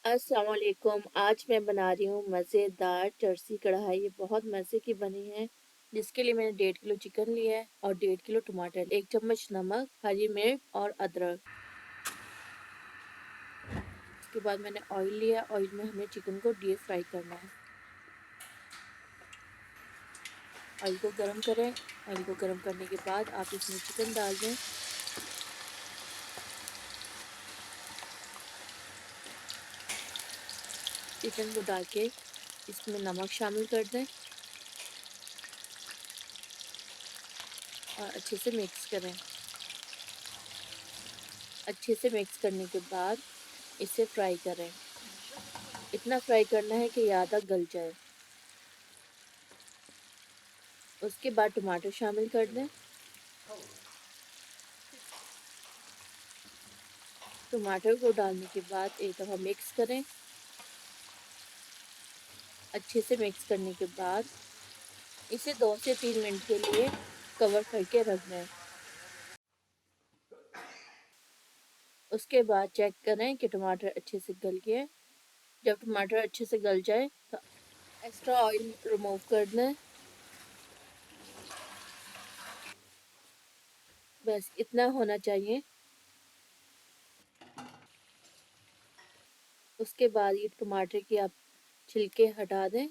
अस्सलाम वालेकुम। आज मैं बना रही हूँ मज़ेदार चरसी कढ़ाई। ये बहुत मज़े की बनी है, जिसके लिए मैंने 1.5 किलो चिकन लिया है और 1.5 किलो टमाटर, 1 चम्मच नमक, हरी मिर्च और अदरक। उसके बाद मैंने ऑयल लिया। ऑयल में हमें चिकन को डीप फ्राई करना है। ऑयल को गर्म करें। ऑयल को गर्म करने के बाद आप इसमें चिकन डाल दें। चिकन को डाल के इसमें नमक शामिल कर दें और अच्छे से मिक्स करें। अच्छे से मिक्स करने के बाद इसे फ्राई करें। इतना फ्राई करना है कि ये आधा गल जाए। उसके बाद टमाटर शामिल कर दें। टमाटर को डालने के बाद एक दफ़ा मिक्स करें। अच्छे से मिक्स करने के बाद इसे 2 से 3 मिनट के लिए कवर करके रख दें। उसके बाद चेक करें कि टमाटर अच्छे से गल गए। जब टमाटर अच्छे से गल जाए तो एक्स्ट्रा ऑयल रिमूव कर दें। बस इतना होना चाहिए। उसके बाद ये टमाटर की आप छिलके हटा दें।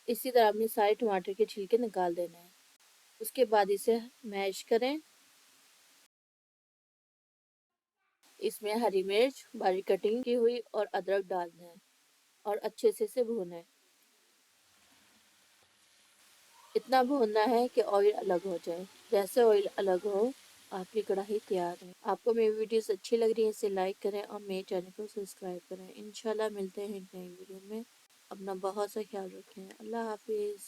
इसी तरह अपने सारे टमाटर के छिलके निकाल देने हैं। उसके बाद इसे मैश करें। इसमें हरी मिर्च बारीक कटिंग की हुई और अदरक डाल दें और अच्छे से इसे भूनें। इतना भूनना है कि ऑयल अलग हो जाए। जैसे ऑयल अलग हो, आपकी कढ़ाई तैयार है। आपको मेरी वीडियोस अच्छी लग रही है, इसे लाइक करें और मेरे चैनल को सब्सक्राइब करें। इंशाल्लाह मिलते हैं एक नई वीडियो में। अपना बहुत सा ख्याल रखें। अल्लाह हाफिज़।